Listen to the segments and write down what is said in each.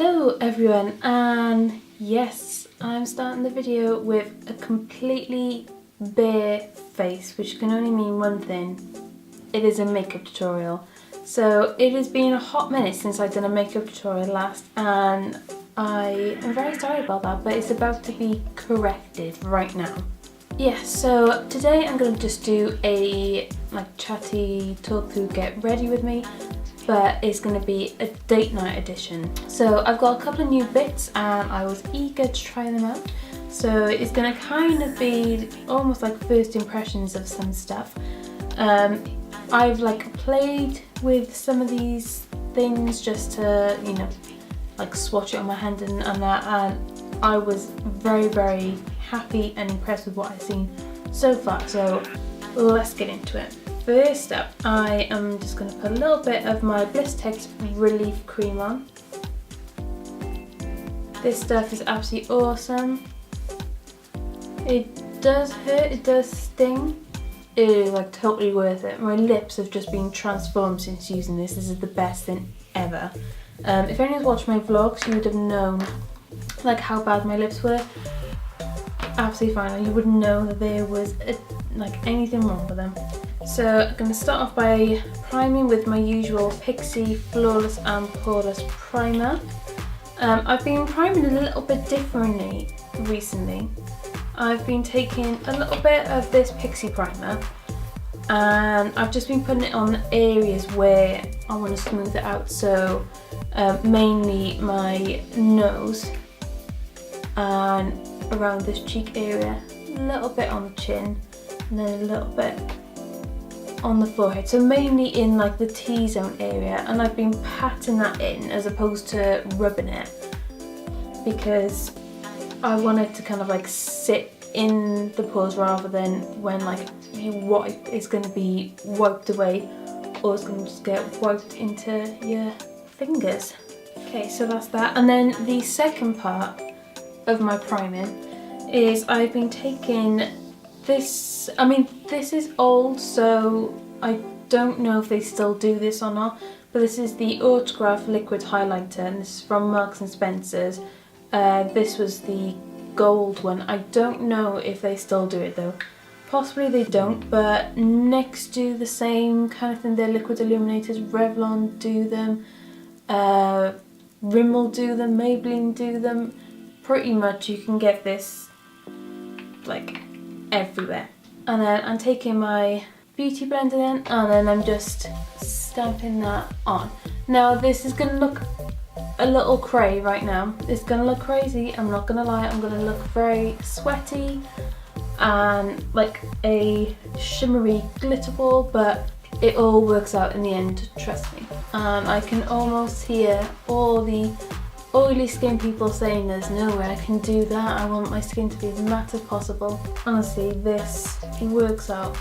Hello everyone, and yes, I'm starting the video with a completely bare face, which can only mean one thing. It is a makeup tutorial. So it has been a hot minute since I've done a makeup tutorial last, and I am very sorry about that, but it's about to be corrected right now. Yeah, so today I'm going to just do a chatty talk through get ready with me, but it's going to be a date night edition. So I've got a couple of new bits and I was eager to try them out. So it's going to kind of be almost like first impressions of some stuff. I've played with some of these things just to, swatch it on my hand and that, and I was very happy and impressed with what I've seen so far. So let's get into it. First up, I am just going to put a little bit of my Blistex Relief Cream on. This stuff is absolutely awesome. It does hurt, it does sting. It is totally worth it. My lips have just been transformed since using this. This is the best thing ever. If anyone's watched my vlogs, you would have known how bad my lips were. Absolutely fine. You wouldn't know that there was anything wrong with them. So I'm going to start off by priming with my usual Pixie Flawless and Poreless primer. I've been priming a little bit differently recently. I've been taking a little bit of this Pixie primer and I've just been putting it on areas where I want to smooth it out. So mainly my nose and around this cheek area, a little bit on the chin, and then a little bit on the forehead, so mainly in the T-zone area, and I've been patting that in as opposed to rubbing it because I want it to kind of sit in the pores rather than when you wipe, it's going to be wiped away or it's going to just get wiped into your fingers. Okay, so that's that. And then the second part of my priming is I've been taking this, this is old, so I don't know if they still do this or not, but this is the Autograph Liquid Highlighter, and this is from Marks & Spencer's. This was the gold one. I don't know if they still do it though. Possibly they don't, but NYX do the same kind of thing. Their liquid illuminators, Revlon do them, Rimmel do them, Maybelline do them. Pretty much you can get this everywhere. And then I'm taking my beauty blender then, and then I'm just stamping that on. Now this is going to look a little cray right now. It's going to look crazy, I'm not going to lie. I'm going to look very sweaty and like a shimmery glitter ball, but it all works out in the end, trust me. And I can almost hear all the oily skin people saying there's no way I can do that, I want my skin to be as matte as possible. Honestly, this works out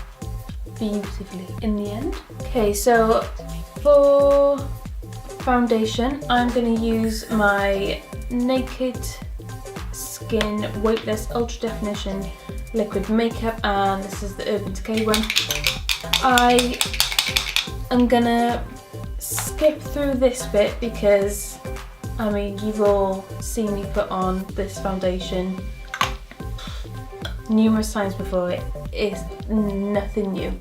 beautifully in the end. Okay, so for foundation, I'm going to use my Naked Skin Weightless Ultra Definition Liquid Makeup, and this is the Urban Decay one. I am going to skip through this bit because you've all seen me put on this foundation numerous times before. It is nothing new.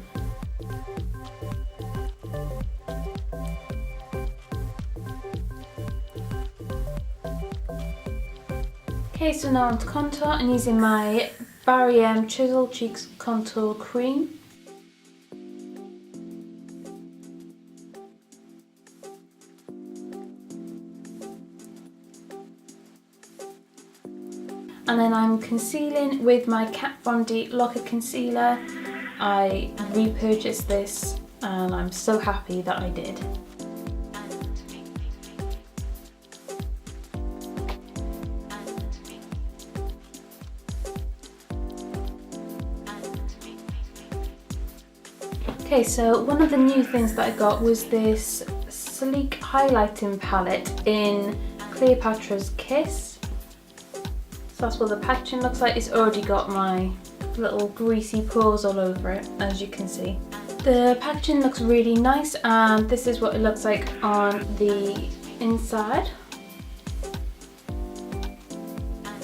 Okay, so now on to contour. I'm using my GRWM Chisel Cheeks Contour Cream. And then I'm concealing with my Kat Von D Locker Concealer. I repurchased this and I'm so happy that I did. Okay, so one of the new things that I got was this sleek highlighting palette in Cleopatra's Kiss. So that's what the packaging looks like. It's already got my little greasy pores all over it, as you can see. The packaging looks really nice, and this is what it looks like on the inside.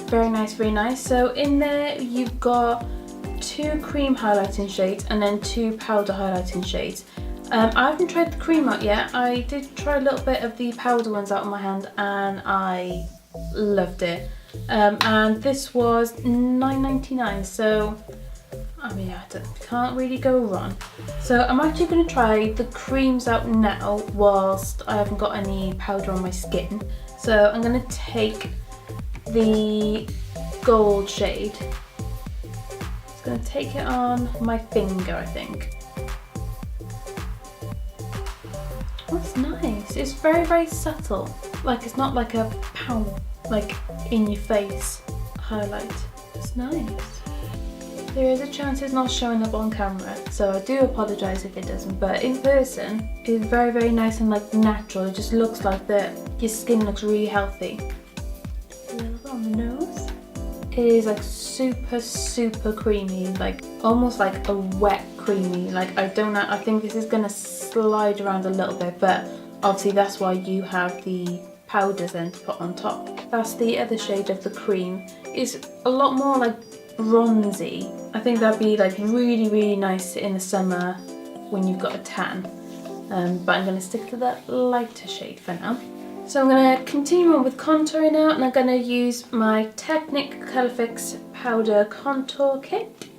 very nice, very nice. So in there you've got 2 cream highlighting shades and then 2 powder highlighting shades. I haven't tried the cream out yet. I did try a little bit of the powder ones out on my hand and I loved it. And this was $9.99, so I mean, I can't really go wrong. So I'm actually going to try the creams out now whilst I haven't got any powder on my skin. So I'm going to take the gold shade. Just going to take it on my finger, I think. That's nice. It's very, very subtle. Like, it's not like a pound, like in your face highlight. It's nice. There is a chance it's not showing up on camera, so I do apologise if it doesn't, but in person it's very, very nice and like natural. It just looks like your skin looks really healthy. A little bit on the nose. It is like super, super creamy, like almost like a wet creamy. Like I don't know, I think this is gonna slide around a little bit, but obviously that's why you have the powders then to put on top. That's the other shade of the cream. It's a lot more like bronzy. I think that'd be like really, really nice in the summer when you've got a tan. But I'm going to stick to that lighter shade for now. So I'm going to continue on with contouring now, and I'm going to use my Technic Colourfix Powder Contour Kit.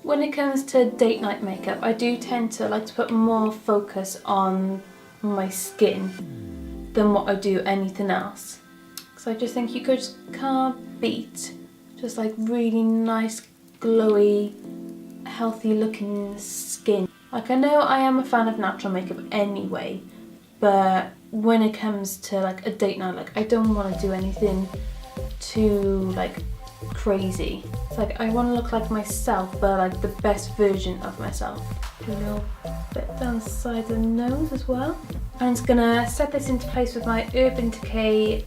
When it comes to date night makeup, I do tend to like to put more focus on my skin than what I do anything else. Because I just think you just can't beat just like really nice, glowy, healthy looking skin. Like I know I am a fan of natural makeup anyway, but when it comes to like a date night, like I don't want to do anything too like crazy. It's like I want to look like myself, but like the best version of myself. Do a little bit down the side of the nose as well. I'm just gonna set this into place with my Urban Decay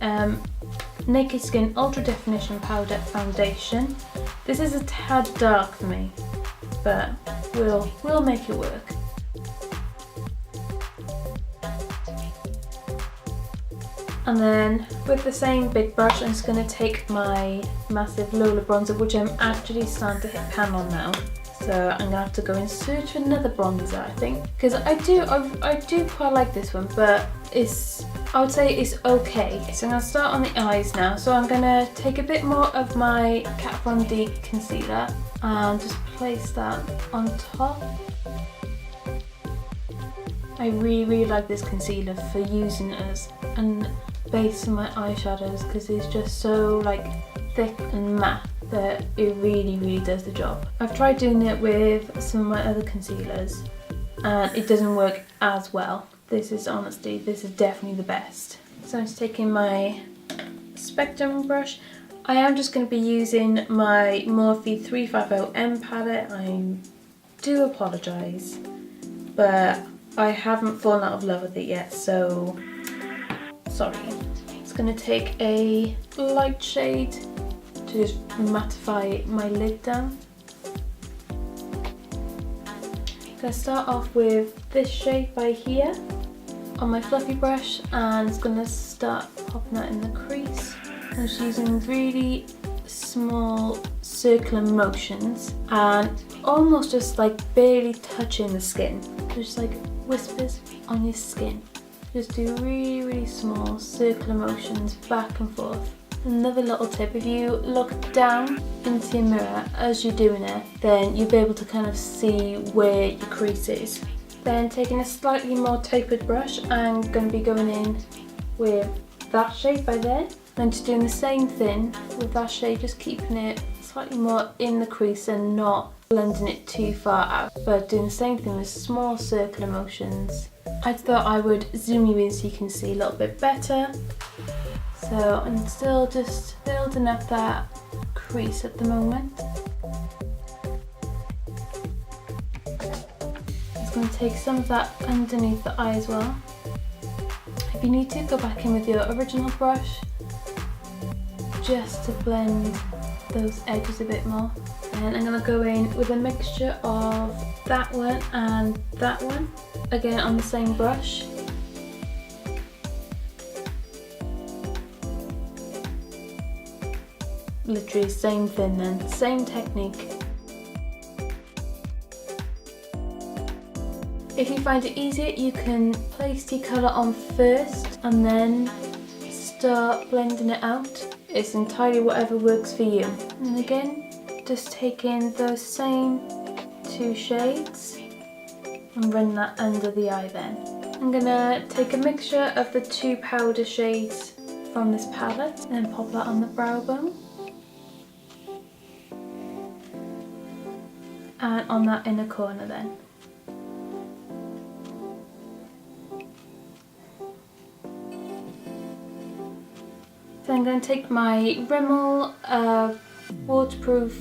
Naked Skin Ultra Definition Powder Foundation. This is a tad dark for me, but we'll make it work. And then with the same big brush, I'm just going to take my massive Lola bronzer, which I'm actually starting to hit pan on now. So I'm going to have to go in search for another bronzer, I think. Because I do quite like this one, but I would say it's okay. So I'm going to start on the eyes now. So I'm going to take a bit more of my Kat Von D concealer and just place that on top. I really, really like this concealer for using as a base in my eyeshadows because it's just so like thick and matte that it really, really does the job. I've tried doing it with some of my other concealers and it doesn't work as well. This is definitely the best. So I'm just taking my Spectrum brush. I am just going to be using my Morphe 350M palette. I do apologise, but I haven't fallen out of love with it yet, so sorry. It's going to take a light shade to just mattify my lid down. I'm going to start off with this shade by here on my fluffy brush, and it's going to start popping that in the crease. I'm just using really small circular motions and almost just like barely touching the skin. Just like whispers on your skin. Just do really, really small circular motions back and forth. Another little tip, if you look down into your mirror as you're doing it, then you'll be able to kind of see where your crease is. Then taking a slightly more tapered brush, I'm going to be going in with that shade by there. Then just doing the same thing with that shade, just keeping it slightly more in the crease and not blending it too far out, but doing the same thing with small circular motions. I thought I would zoom you in so you can see a little bit better. So I'm still just building up that crease at the moment. Just going to take some of that underneath the eye as well. If you need to, go back in with your original brush just to blend those edges a bit more. And I'm going to go in with a mixture of that one and that one, again on the same brush. literally same thing then, same technique. If you find it easier, you can place the colour on first and then start blending it out. It's entirely whatever works for you. And again, just take in those same 2 shades and run that under the eye then. I'm gonna take a mixture of the 2 powder shades from this palette and then pop that on the brow bone. And on that inner corner then. So I'm going to take my Rimmel waterproof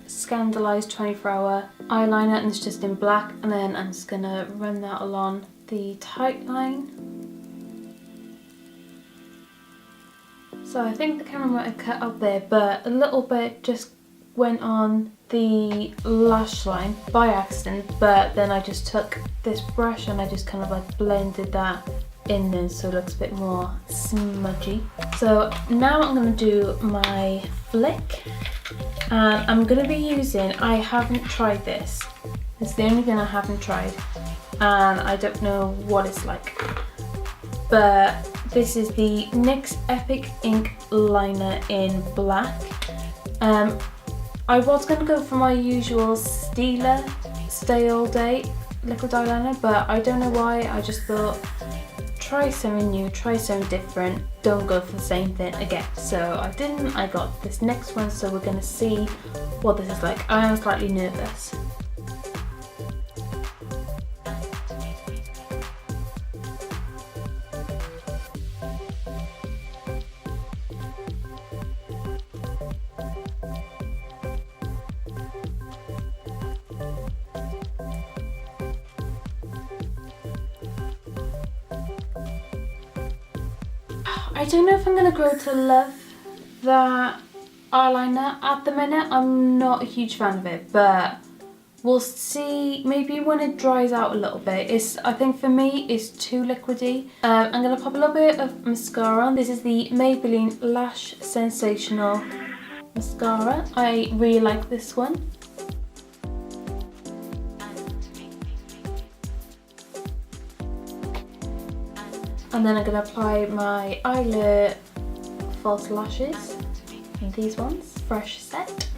Scandalised 24-hour eyeliner, and it's just in black, and then I'm just going to run that along the tight line. So I think the camera might have cut up there, but a little bit just went on the lash line by accident, but then I just took this brush and I just kind of like blended that in there so it looks a bit more smudgy. So now I'm going to do my flick, and I'm going to be using, I haven't tried this, it's the only thing I haven't tried and I don't know what it's like, but this is the NYX Epic Ink Liner in black. I was going to go for my usual Stila Stay All Day liquid eyeliner, but I don't know why, I just thought try something new, try something different, don't go for the same thing again. So I didn't, I got this next one, so we're going to see what this is like. I am slightly nervous. I don't know if I'm going to grow to love that eyeliner. At the minute, I'm not a huge fan of it, but we'll see. Maybe when it dries out a little bit. I think for me, it's too liquidy. I'm going to pop a little bit of mascara on. This is the Maybelline Lash Sensational Mascara. I really like this one. And then I'm going to apply my eyelid false lashes, these ones, fresh set.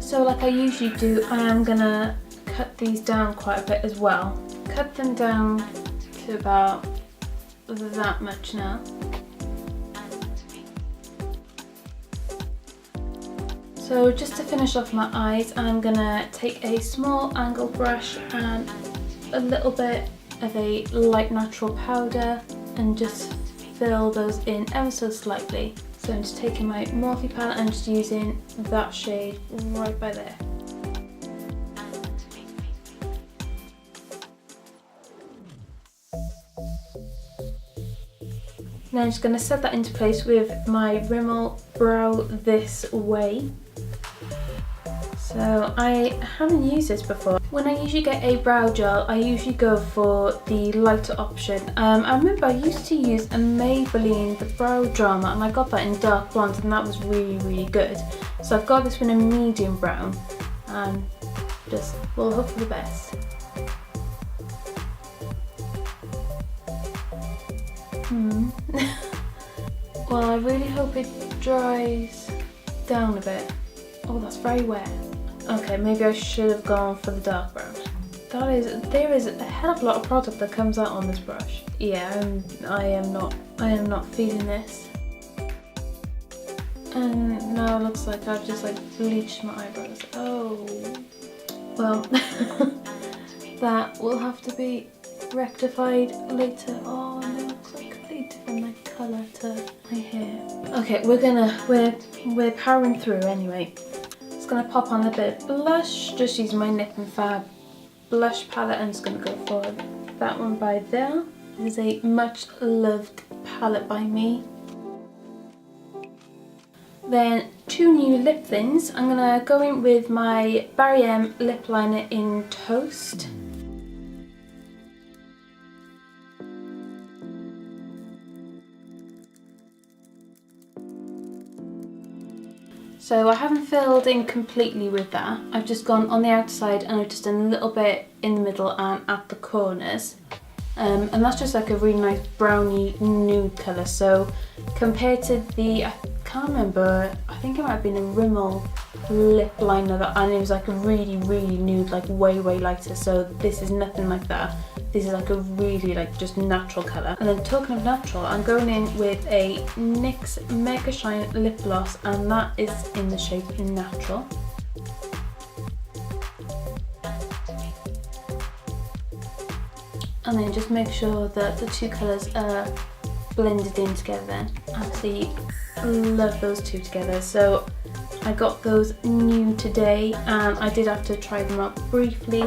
So like I usually do, I am going to cut these down quite a bit as well. Cut them down to about that much now. So just to finish off my eyes, I'm going to take a small angle brush and a little bit of a light natural powder and just fill those in ever so slightly. So I'm just taking my Morphe palette and just using that shade right by there. Then I'm just going to set that into place with my Rimmel Brow This Way. So I haven't used this before. When I usually get a brow gel, I usually go for the lighter option. I remember I used to use a Maybelline, the Brow Drama, and I got that in dark blonde, and that was really, really good. So I've got this one in medium brown, and just, we'll hope for the best. Well, I really hope it dries down a bit. Oh, that's very wet. Okay, maybe I should have gone for the dark brown. There is a hell of a lot of product that comes out on this brush. Yeah, I am not feeling this. And now it looks like I've just like bleached my eyebrows. Oh, well, that will have to be rectified later. Oh no, it looks like completely different like colour to my hair. Okay, we're powering through anyway. Just gonna pop on a bit of blush, just using my Nip and Fab blush palette. I'm just gonna go for that one by there. This is a much loved palette by me. Then 2 new lip thins. I'm gonna go in with my Barry M lip liner in Toast. So I haven't filled in completely with that. I've just gone on the outside and I've just done a little bit in the middle and at the corners. And that's just like a really nice browny nude colour. So compared to the, I can't remember, I think it might have been a Rimmel lip liner that, and it was like a really nude, like way lighter. So this is nothing like that. This is like a really like just natural colour. And then talking of natural, I'm going in with a NYX Mega Shine lip gloss, and that is in the shape Natural. And then just make sure that the two colours are blended in together. Absolutely love those two together. So I got those new today, and I did have to try them out briefly,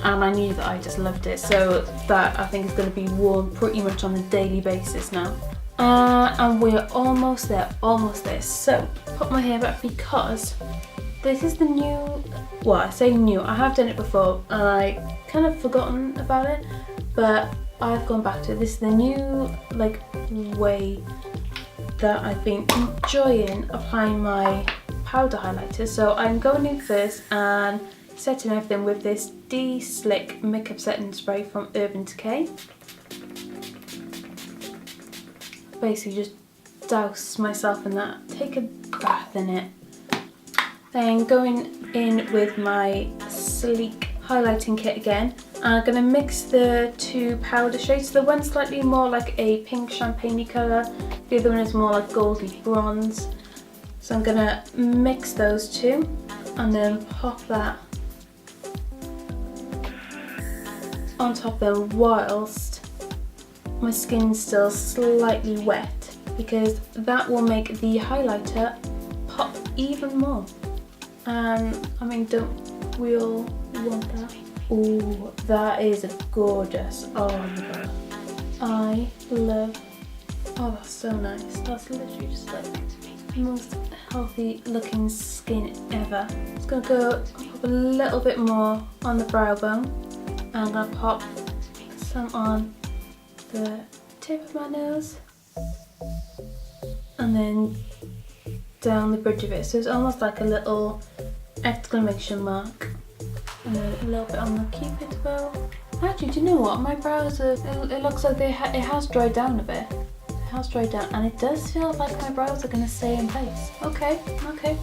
and I knew that I just loved it, so that I think is going to be worn pretty much on a daily basis now. And we're almost there. So put my hair back because this is the new, well, I say new, I have done it before and I kind of forgotten about it, but I've gone back to it. This is the new like way that I've been enjoying applying my powder highlighter. So I'm going in first and setting everything with this De-Slick makeup setting spray from Urban Decay. Basically just douse myself in that, take a bath in it. Then going in with my Sleek highlighting kit again, and I'm going to mix the two powder shades. The one's slightly more like a pink champagne colour, the other one is more like goldy bronze. So I'm going to mix those two and then pop that on top there whilst my skin's still slightly wet, because that will make the highlighter pop even more. And I mean, don't we all want that? Oh, that is gorgeous. Oh my god, I love, oh that's so nice. That's literally just like the most healthy looking skin ever. Just gonna go pop a little bit more on the brow bone, and I'm gonna pop some on the tip of my nose and then down the bridge of it. So it's almost like a little exclamation mark, and then a little bit on the cupid's bow. Actually, do you know what? My brows are, it looks like it has dried down a bit. It has dried down, and it does feel like my brows are going to stay in place. Okay,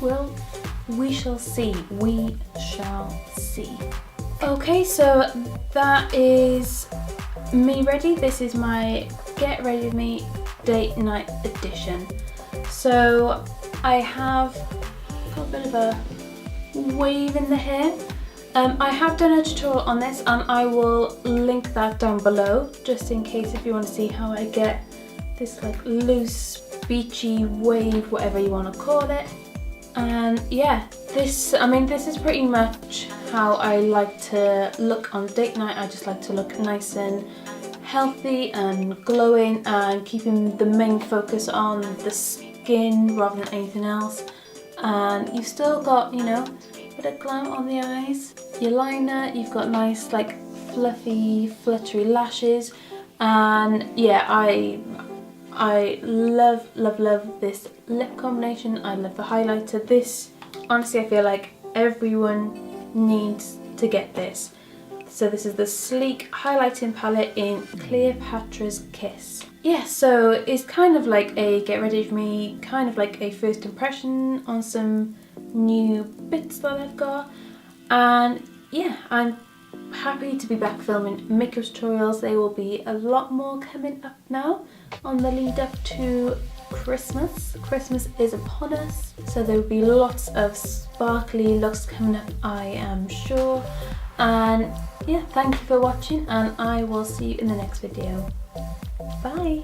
well, we shall see. We shall see. Okay, so that is me ready. This is my Get Ready With Me Date Night edition. So I have got a bit of a wave in the hair. I have done a tutorial on this, and I will link that down below just in case if you want to see how I get this like loose beachy wave, whatever you want to call it. And yeah, this is pretty much how I like to look on date night. I just like to look nice and healthy and glowing, and keeping the main focus on the skin rather than anything else. And you've still got, you know, a bit of glam on the eyes, your liner, you've got nice like fluffy fluttery lashes, and yeah, I love this lip combination. I love the highlighter. This, honestly, I feel like everyone needs to get this. So this is the Sleek highlighting palette in Cleopatra's Kiss. Yeah, so it's kind of like a Get Ready With Me, kind of like a first impression on some new bits that I've got. And yeah, I'm happy to be back filming makeup tutorials. There will be a lot more coming up now on the lead up to Christmas. Christmas is upon us, so there will be lots of sparkly looks coming up, I am sure. And yeah, thank you for watching, and I will see you in the next video. Bye!